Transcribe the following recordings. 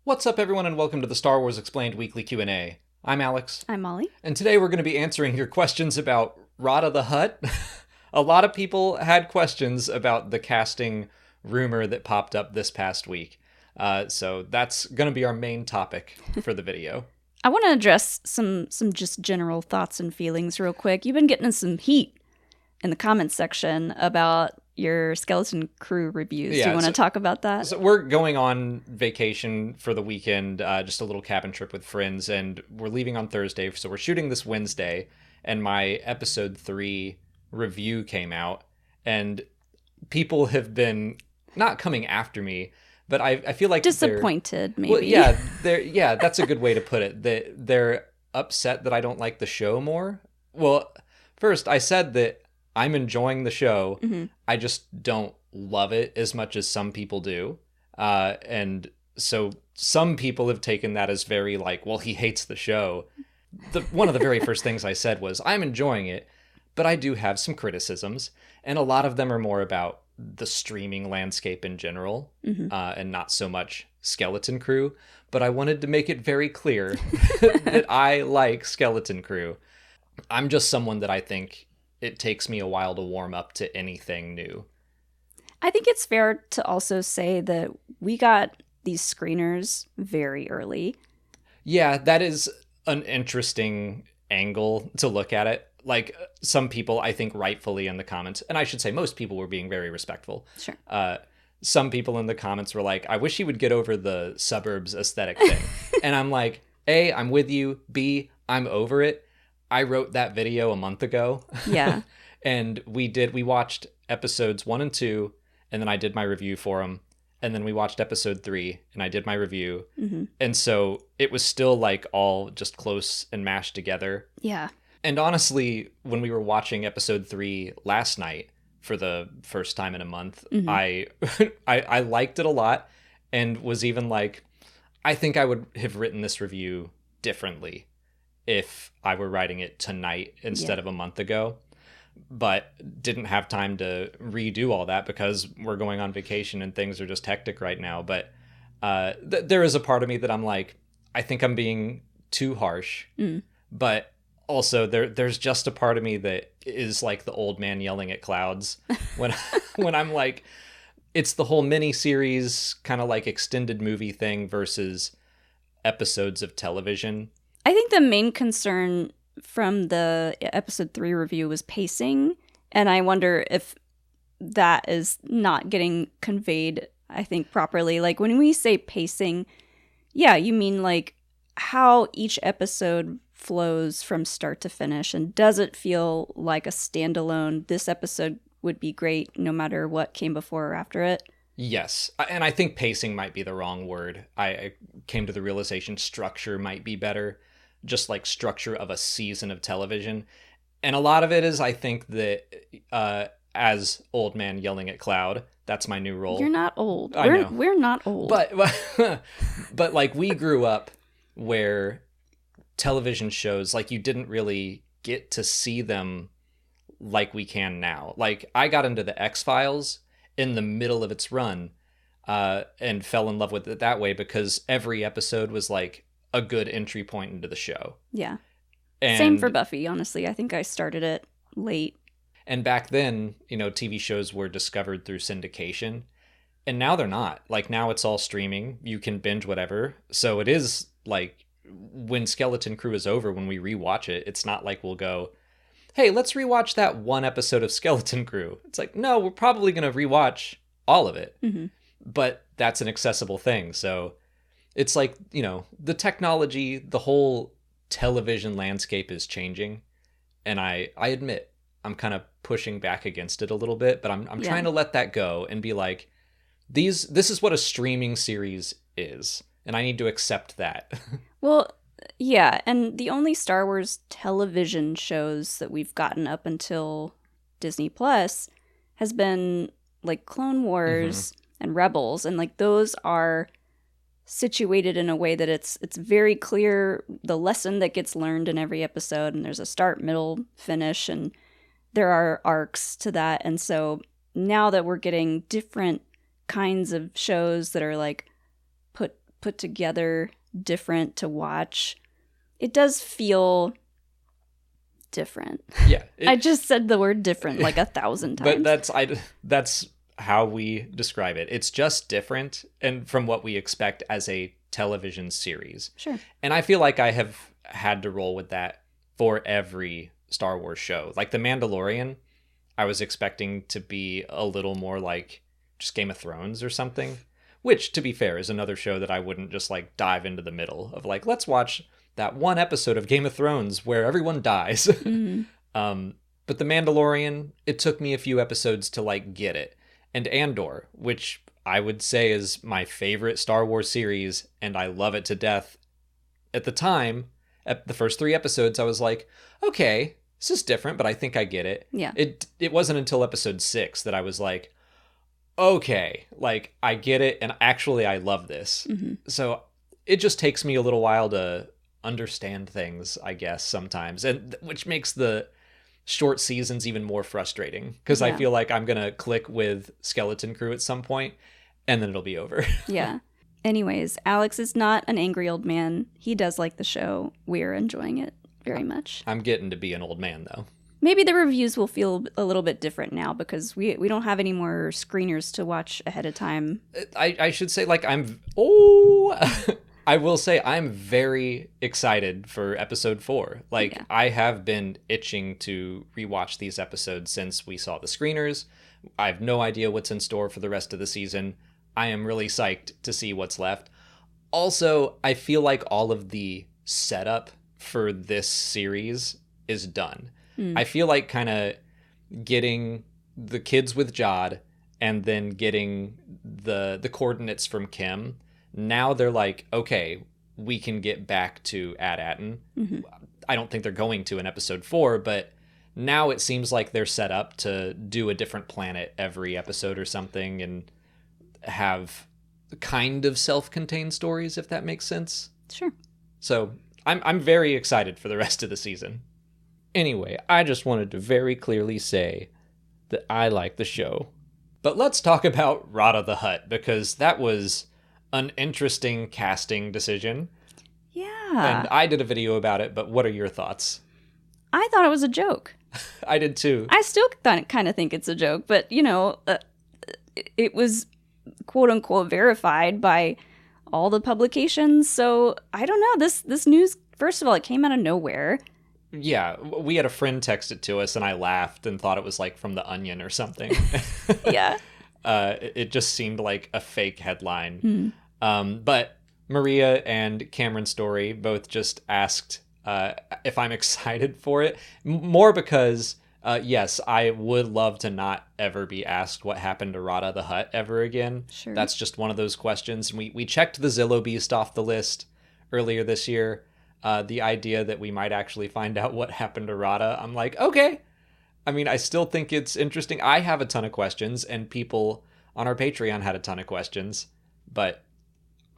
What's up, everyone, and welcome to the Star Wars Explained Weekly Q&A. I'm Alex. I'm Molly. And today we're going to be answering your questions about Rotta the Hutt. A lot of people had questions about the casting rumor that popped up this past week. So that's going to be our main topic for the video. I want to address some just general thoughts and feelings real quick. You've been getting some heat in the comments section about your Skeleton Crew reviews. Yeah, Do you want to talk about that? So we're going on vacation for the weekend, just a little cabin trip with friends, and we're leaving on Thursday, so we're shooting this Wednesday, and my episode 3 review came out, and people have been not coming after me, but I feel like disappointed, maybe. Well, yeah, that's a good way to put it. They're upset that I don't like the show more. Well, first, I said that I'm enjoying the show. Mm-hmm. I just don't love it as much as some people do. And so some people have taken that as very like, well, he hates the show. One of the very first things I said was, I'm enjoying it, but I do have some criticisms. And a lot of them are more about the streaming landscape in general, and not so much Skeleton Crew. But I wanted to make it very clear that I like Skeleton Crew. I'm just someone that I think it takes me a while to warm up to anything new. I think it's fair to also say that we got these screeners very early. Yeah, that is an interesting angle to look at it. Like, some people, I think rightfully in the comments, and I should say most people were being very respectful. Sure. Some people in the comments were like, I wish he would get over the suburbs aesthetic thing. And I'm like, A, I'm with you. B, I'm over it. I wrote that video a month ago. Yeah. And we watched episodes 1 and 2, and then I did my review for them. And then we watched episode 3, and I did my review. Mm-hmm. And so it was still like all just close and mashed together. Yeah. And honestly, when we were watching episode 3 last night for the first time in a month, I liked it a lot, and was even like, I think I would have written this review differently if I were writing it tonight instead of a month ago, but didn't have time to redo all that because we're going on vacation and things are just hectic right now. But there is a part of me that I'm like, I think I'm being too harsh, but also there's just a part of me that is like the old man yelling at clouds when I'm like, it's the whole mini series kind of like extended movie thing versus episodes of television. I think the main concern from the episode 3 review was pacing, and I wonder if that is not getting conveyed, I think, properly. Like, when we say pacing, yeah, you mean like how each episode flows from start to finish, and does it feel like a standalone, this episode would be great no matter what came before or after it? Yes, and I think pacing might be the wrong word. I came to the realization structure might be better. Just like structure of a season of television. And a lot of it is, I think, that as old man yelling at cloud, that's my new role. You're not old. I know. We're not old. But like, we grew up where television shows, like, you didn't really get to see them like we can now. Like, I got into the X-Files in the middle of its run, and fell in love with it that way because every episode was like a good entry point into the show. Yeah. And, same for Buffy, honestly. I think I started it late. And back then, TV shows were discovered through syndication, and now they're not. Like, now it's all streaming. You can binge whatever. So it is like, when Skeleton Crew is over, when we rewatch it, it's not like we'll go, hey, let's rewatch that one episode of Skeleton Crew. It's like, no, we're probably going to rewatch all of it. Mm-hmm. But that's an accessible thing. So it's like, the technology, the whole television landscape is changing. And I admit, I'm kind of pushing back against it a little bit, but I'm trying to let that go and be like, this is what a streaming series is. And I need to accept that. Well, yeah. And the only Star Wars television shows that we've gotten up until Disney Plus has been like Clone Wars and Rebels. And like, those are situated in a way that it's very clear the lesson that gets learned in every episode, and there's a start, middle, finish, and there are arcs to that. And so now that we're getting different kinds of shows that are like put together, different to watch. It does feel different. Yeah. I just said the word different like 1,000 times. But that's how we describe it. It's just different and from what we expect as a television series. Sure. And I feel like I have had to roll with that for every Star Wars show. Like The Mandalorian, I was expecting to be a little more like just Game of Thrones or something, which, to be fair, is another show that I wouldn't just like dive into the middle of like, let's watch that one episode of Game of Thrones where everyone dies. But The Mandalorian, it took me a few episodes to like get it. And Andor, which I would say is my favorite Star Wars series, and I love it to death. At the time, at the first 3 episodes, I was like, okay, this is different, but I think I get it. Yeah. It wasn't until episode 6 that I was like, okay, like I get it, and actually I love this. So it just takes me a little while to understand things, I guess, sometimes, and which makes the short seasons even more frustrating because I feel like I'm gonna click with Skeleton Crew at some point and then it'll be over. Yeah. Anyways, Alex is not an angry old man. He does like the show. We're enjoying it very much. I'm getting to be an old man though. Maybe the reviews will feel a little bit different now because we don't have any more screeners to watch ahead of time. I should say like I will say I'm very excited for episode 4. Like, I have been itching to rewatch these episodes since we saw the screeners. I have no idea what's in store for the rest of the season. I am really psyched to see what's left. Also, I feel like all of the setup for this series is done. I feel like kind of getting the kids with Jod and then getting the coordinates from Kim. Now they're like, okay, we can get back to Ad-Atten. I don't think they're going to in episode 4, but now it seems like they're set up to do a different planet every episode or something and have kind of self-contained stories, if that makes sense. Sure. So I'm very excited for the rest of the season. Anyway, I just wanted to very clearly say that I like the show. But let's talk about Rotta the Hutt, because that was an interesting casting decision. Yeah. And I did a video about it, but what are your thoughts? I thought it was a joke. I did too. I still kind of think it's a joke, but, it was quote-unquote verified by all the publications, so I don't know. This news, first of all, it came out of nowhere. Yeah, we had a friend text it to us, and I laughed and thought it was like from The Onion or something. Yeah. It just seemed like a fake headline. But Maria and Cameron Story both just asked if I'm excited for it. More because, yes, I would love to not ever be asked what happened to Rotta the Hutt ever again. Sure. That's just one of those questions. We checked the Zillow Beast off the list earlier this year. The idea that we might actually find out what happened to Rotta, I'm like, okay. I mean, I still think it's interesting. I have a ton of questions, and people on our Patreon had a ton of questions, but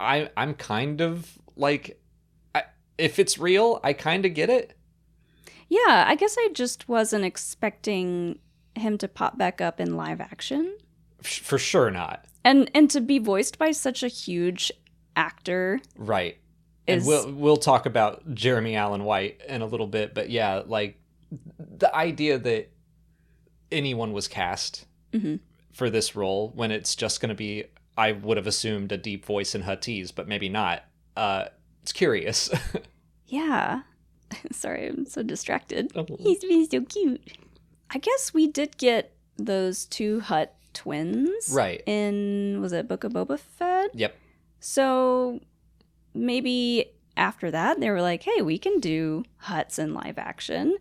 I'm kind of like, if it's real, I kind of get it. Yeah, I guess I just wasn't expecting him to pop back up in live action. For sure not. And to be voiced by such a huge actor. Right. And we'll talk about Jeremy Allen White in a little bit, but yeah, like the idea that anyone was cast for this role when it's just going to be, I would have assumed, a deep voice in Huttese, but maybe not. It's curious. Yeah. Sorry, I'm so distracted. He's being so cute. I guess we did get those 2 Hutt twins. Right. In, was it Book of Boba Fett? Yep. So maybe after that, they were like, hey, we can do Hutts in live action.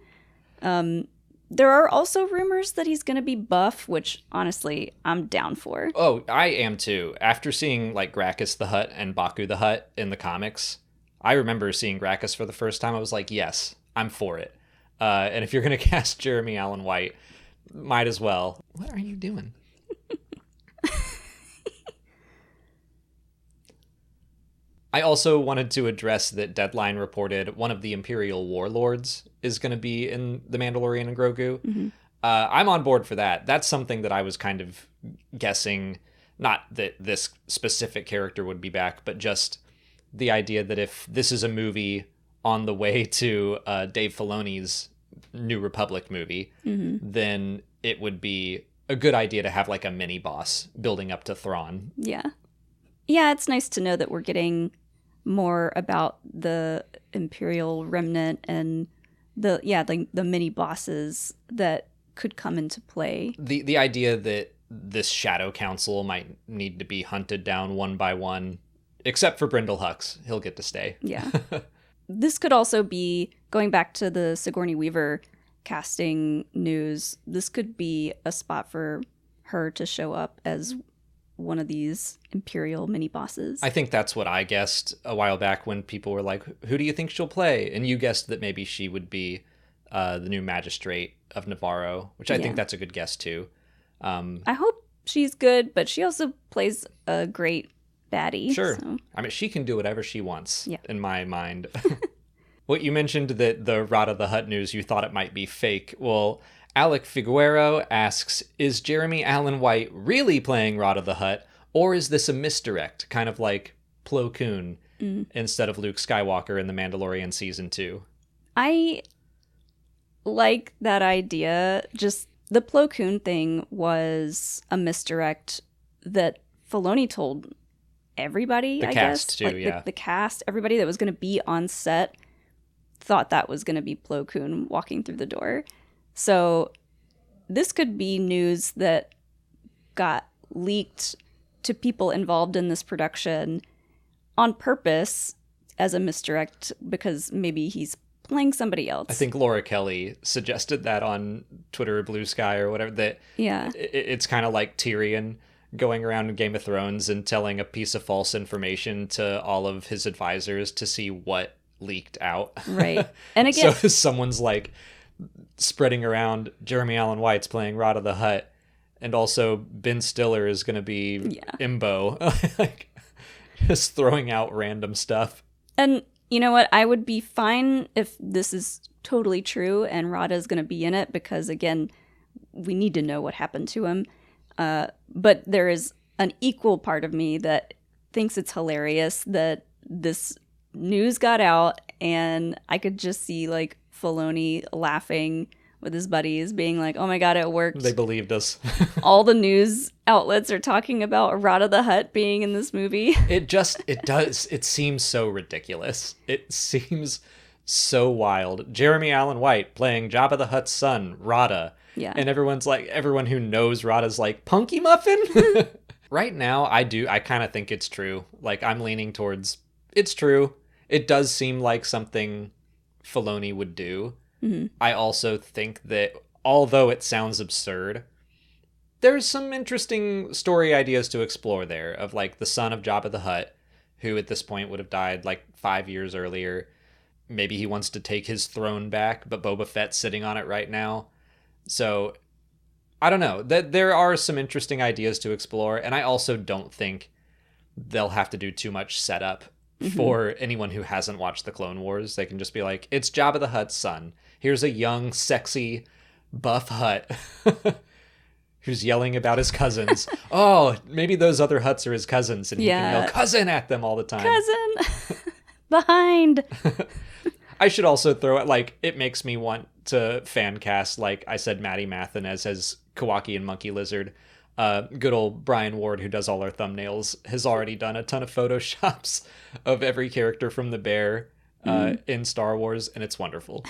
There are also rumors that he's going to be buff, which honestly, I'm down for. Oh, I am too. After seeing like Gracchus the Hutt and Baku the Hutt in the comics, I remember seeing Gracchus for the first time. I was like, yes, I'm for it. And if you're going to cast Jeremy Allen White, might as well. What are you doing? I also wanted to address that Deadline reported one of the Imperial warlords is going to be in The Mandalorian and Grogu. I'm on board for that. That's something that I was kind of guessing, not that this specific character would be back, but just the idea that if this is a movie on the way to Dave Filoni's New Republic movie, then it would be a good idea to have like a mini boss building up to Thrawn. Yeah. Yeah, it's nice to know that we're getting more about the Imperial remnant and the mini bosses that could come into play. The idea that this Shadow Council might need to be hunted down one by one, except for Brindle Hux. He'll get to stay. Yeah. This could also be, going back to the Sigourney Weaver casting news, this could be a spot for her to show up as one of these Imperial mini bosses. I think that's what I guessed a while back when people were like, who do you think she'll play? And you guessed that maybe she would be the new magistrate of Navarro, which I think that's a good guess too. I hope she's good, but she also plays a great baddie. Sure. So. I mean, she can do whatever she wants, in my mind. What you mentioned, that the Rotta the Hutt news, you thought it might be fake. Well, Alec Figueroa asks, is Jeremy Allen White really playing Rotta the Hutt, or is this a misdirect, kind of like Plo Koon instead of Luke Skywalker in The Mandalorian Season 2? I like that idea. Just the Plo Koon thing was a misdirect that Filoni told everybody, I guess. Too, like the cast, everybody that was going to be on set thought that was going to be Plo Koon walking through the door. So this could be news that got leaked to people involved in this production on purpose as a misdirect because maybe he's playing somebody else. I think Laura Kelly suggested that on Twitter or Blue Sky or whatever, that it's kind of like Tyrion going around in Game of Thrones and telling a piece of false information to all of his advisors to see what leaked out. Right. And again, so someone's like spreading around Jeremy Allen White's playing Rotta the Hutt, and also Ben Stiller is going to be Imbo. Like, just throwing out random stuff. And you know what? I would be fine if this is totally true and Rotta is going to be in it, because again, we need to know what happened to him. But there is an equal part of me that thinks it's hilarious that this news got out, and I could just see like Filoni laughing with his buddies, being like, "Oh my god, it worked! They believed us." All the news outlets are talking about Rotta the Hutt being in this movie. It does. It seems so ridiculous. It seems so wild. Jeremy Allen White playing Jabba the Hutt's son, Rotta. Yeah. And everyone who knows Rotta's like, Punky Muffin? Right now, I kind of think it's true. Like, I'm leaning towards, it's true. It does seem like something Filoni would do. Mm-hmm. I also think that, although it sounds absurd, there's some interesting story ideas to explore there, of like the son of Jabba the Hutt, who at this point would have died like 5 years earlier. Maybe he wants to take his throne back, but Boba Fett's sitting on it right now. So, I don't know. There are some interesting ideas to explore, and I also don't think they'll have to do too much setup for anyone who hasn't watched the Clone Wars. They can just be like, it's Jabba the Hutt's son. Here's a young, sexy, buff Hutt who's yelling about his cousins. Oh, maybe those other Hutts are his cousins, and he can yell cousin at them all the time. Cousin! Behind! I should also throw it, like, it makes me want to fan cast, like I said, Maddie Mathin as Kawaki and Monkey Lizard. Good old Brian Ward, who does all our thumbnails, has already done a ton of photoshops of every character from the bear in Star Wars, and it's wonderful.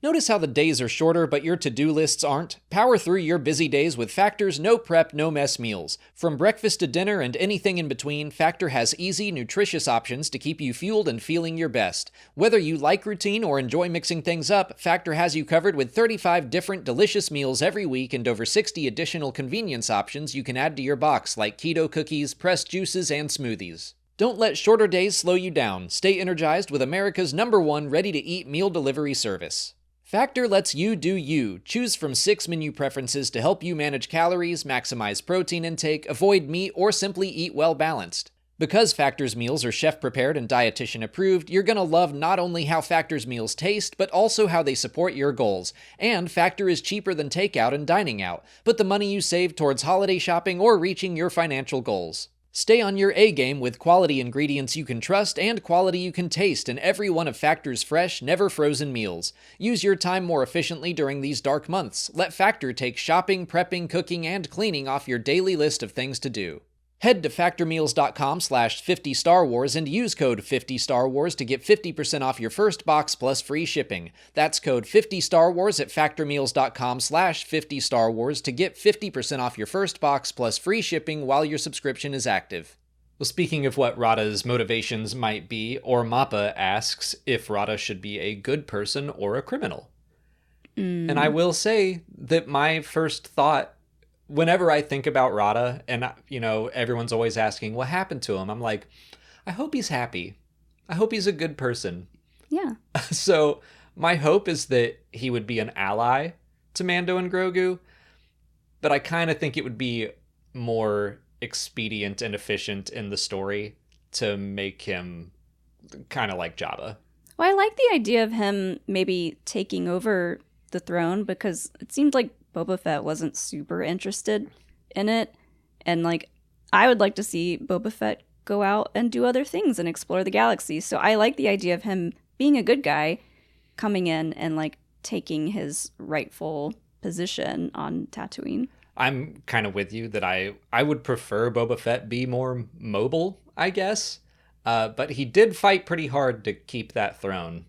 Notice how the days are shorter, but your to-do lists aren't? Power through your busy days with Factor's no prep, no mess meals. From breakfast to dinner and anything in between, Factor has easy, nutritious options to keep you fueled and feeling your best. Whether you like routine or enjoy mixing things up, Factor has you covered with 35 different delicious meals every week and over 60 additional convenience options you can add to your box, like keto cookies, pressed juices, and smoothies. Don't let shorter days slow you down. Stay energized with America's #1 ready-to-eat meal delivery service. Factor lets you do you. Choose from 6 menu preferences to help you manage calories, maximize protein intake, avoid meat, or simply eat well balanced. Because Factor's meals are chef-prepared and dietitian approved, you're gonna love not only how Factor's meals taste, but also how they support your goals. And Factor is cheaper than takeout and dining out. Put the money you save towards holiday shopping or reaching your financial goals. Stay on your A-game with quality ingredients you can trust and quality you can taste in every one of Factor's fresh, never frozen meals. Use your time more efficiently during these dark months. Let Factor take shopping, prepping, cooking, and cleaning off your daily list of things to do. Head to factormeals.com/50starwars and use code 50starwars to get 50% off your first box plus free shipping. That's code 50starwars at factormeals.com/50starwars to get 50% off your first box plus free shipping while your subscription is active. Well, speaking of what Rotta's motivations might be, Mappa asks if Rotta should be a good person or a criminal. And I will say that my first thought, whenever I think about Rotta, and, everyone's always asking what happened to him, I'm like, I hope he's happy. I hope he's a good person. Yeah. So my hope is that he would be an ally to Mando and Grogu, but I kind of think it would be more expedient and efficient in the story to make him kind of like Jabba. Well, I like the idea of him maybe taking over the throne, because it seemed like Boba Fett wasn't super interested in it. And, I would like to see Boba Fett go out and do other things and explore the galaxy. So I like the idea of him being a good guy, coming in and, taking his rightful position on Tatooine. I'm kind of with you that I would prefer Boba Fett be more mobile, I guess. But he did fight pretty hard to keep that throne.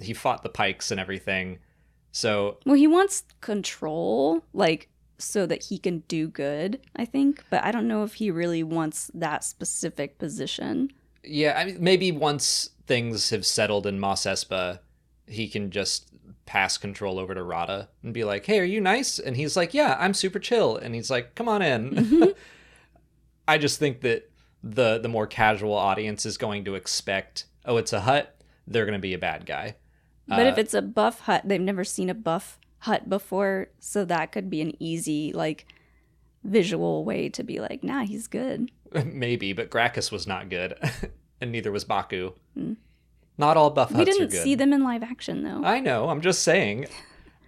He fought the Pikes and everything. So, well, he wants control, so that he can do good, I think. But I don't know if he really wants that specific position. Yeah, I mean, maybe once things have settled in Mos Espa, he can just pass control over to Rotta and be like, hey, are you nice? And he's like, yeah, I'm super chill. And he's like, come on in. Mm-hmm. I just think that the more casual audience is going to expect, oh, it's a Hutt, they're going to be a bad guy. But if it's a buff Hutt, they've never seen a buff Hutt before, so that could be an easy, visual way to be like, nah, he's good. Maybe, but Gracchus was not good, and neither was Baku. Mm. Not all buff Hutts are good. We didn't see them in live action, though. I know, I'm just saying.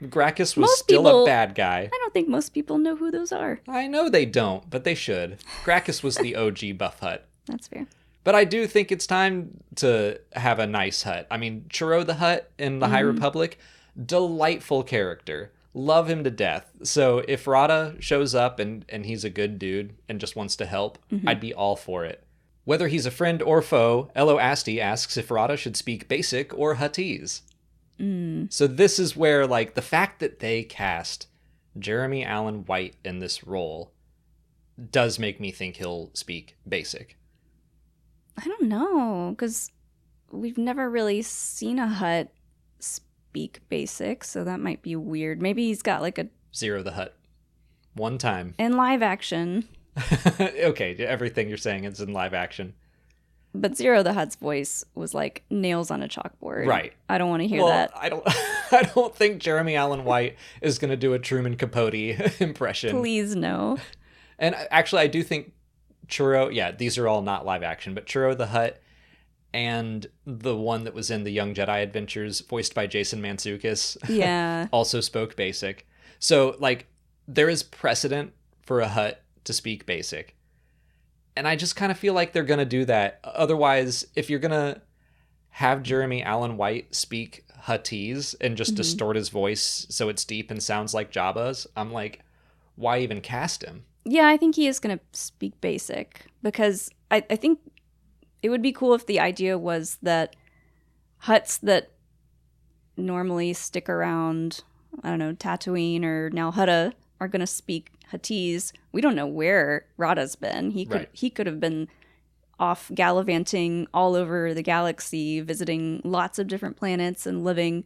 Gracchus was still a bad guy. I don't think most people know who those are. I know they don't, but they should. Gracchus was the OG buff Hutt. That's fair. But I do think it's time to have a nice Hutt. I mean, Churro the Hutt in the High Republic, delightful character. Love him to death. So if Rotta shows up and he's a good dude and just wants to help, I'd be all for it. Whether he's a friend or foe, Elo Asti asks if Rotta should speak Basic or Huttese. So this is where, the fact that they cast Jeremy Allen White in this role does make me think he'll speak Basic. I don't know, because we've never really seen a Hutt speak Basic, so that might be weird. Maybe he's got a... Zero the Hutt. One time. In live action. Okay, everything you're saying is in live action. But Zero the Hutt's voice was nails on a chalkboard. Right. I don't want to hear that. I don't think Jeremy Allen White is going to do a Truman Capote impression. Please no. And actually, I do think Churro, these are all not live action, but Churro the Hutt and the one that was in the Young Jedi Adventures, voiced by Jason Mantzoukas, also spoke Basic. So, there is precedent for a Hutt to speak Basic. And I just kind of feel like they're going to do that. Otherwise, if you're going to have Jeremy Allen White speak Huttese and just distort his voice so it's deep and sounds like Jabba's, I'm like, why even cast him? Yeah, I think he is going to speak Basic, because I think it would be cool if the idea was that Hutts that normally stick around, I don't know, Tatooine or Nal Hutta are going to speak Huttese. We don't know where Rotta's been. He could have been off gallivanting all over the galaxy, visiting lots of different planets and living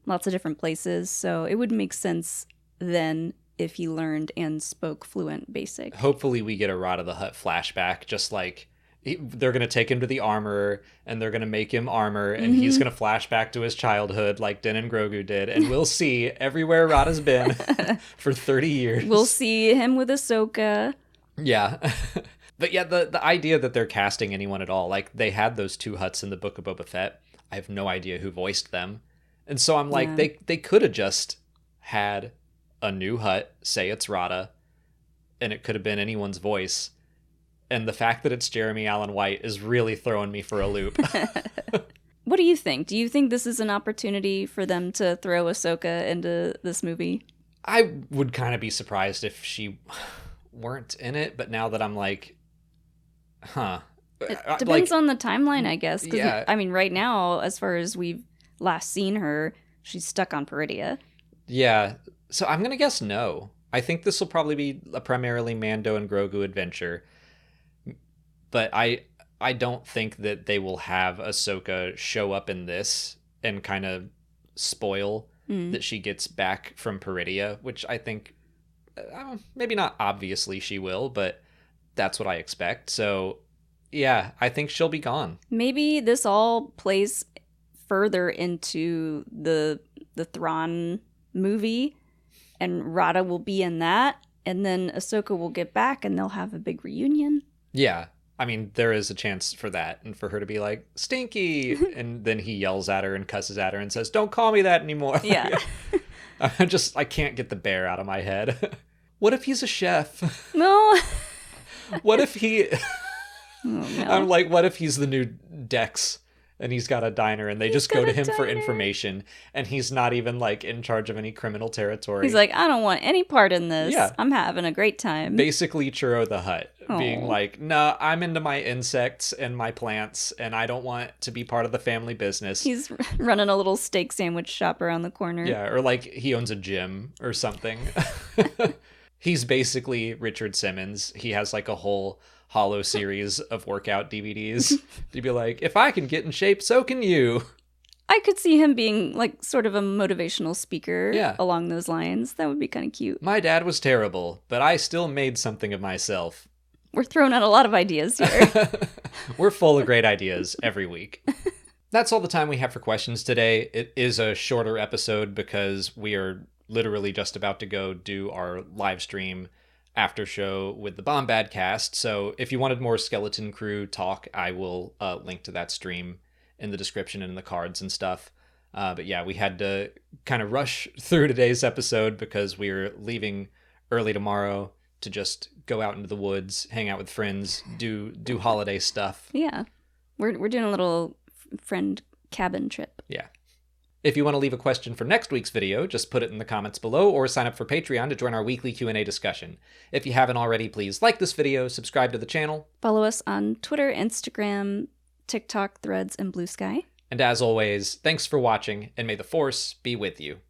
lots of different places. So it would make sense then if he learned and spoke fluent Basic. Hopefully we get a Rotta the Hutt flashback, just they're going to take him to the armorer and they're going to make him armor and he's going to flash back to his childhood like Din and Grogu did. And we'll see everywhere Rotta's been for 30 years. We'll see him with Ahsoka. Yeah. But yeah, the idea that they're casting anyone at all, they had those two Hutts in the Book of Boba Fett. I have no idea who voiced them. And so I'm like, they could have just had a new Hutt say it's Rotta and it could have been anyone's voice. And the fact that it's Jeremy Allen White is really throwing me for a loop. What do you think? Do you think this is an opportunity for them to throw Ahsoka into this movie? I would kind of be surprised if she weren't in it, but now that I'm like, huh. It depends on the timeline, I guess. 'Cause yeah. I mean, right now, as far as we've last seen her, she's stuck on Peridia. Yeah. So I'm going to guess no. I think this will probably be a primarily Mando and Grogu adventure. But I don't think that they will have Ahsoka show up in this and kind of spoil that she gets back from Peridia, which I think maybe not obviously she will, but that's what I expect. So yeah, I think she'll be gone. Maybe this all plays further into the Thrawn movie, and Rotta will be in that, and then Ahsoka will get back, and they'll have a big reunion. Yeah. I mean, there is a chance for that, and for her to be like, Stinky! And then he yells at her and cusses at her and says, don't call me that anymore. Yeah. I can't get the bear out of my head. What if he's a chef? No. What if he... Oh, no. I'm like, what if he's the new Dex and he's got a diner and they just go to him for information and he's not even like in charge of any criminal territory? He's like, I don't want any part in this. Yeah. I'm having a great time. Basically Churro the Hutt being Aw. like, no, I'm into my insects and my plants and I don't want to be part of the family business. He's running a little steak sandwich shop around the corner. Yeah, or like he owns a gym or something. He's basically Richard Simmons. He has like a whole hollow series of workout DVDs. To be like, if I can get in shape, so can you. I could see him being like sort of a motivational speaker along those lines. That would be kind of cute. My dad was terrible, but I still made something of myself. We're throwing out a lot of ideas here. We're full of great ideas every week. That's all the time we have for questions today. It is a shorter episode because we are literally just about to go do our live stream after show with the Bombad cast. So if you wanted more Skeleton Crew talk, I will link to that stream in the description and in the cards and stuff. But yeah, we had to kind of rush through today's episode because we're leaving early tomorrow to just go out into the woods, hang out with friends, do holiday stuff. Yeah. We're doing a little friend cabin trip. Yeah. If you want to leave a question for next week's video, just put it in the comments below or sign up for Patreon to join our weekly Q&A discussion. If you haven't already, please like this video, subscribe to the channel. Follow us on Twitter, Instagram, TikTok, Threads, and Blue Sky. And as always, thanks for watching, and may the Force be with you.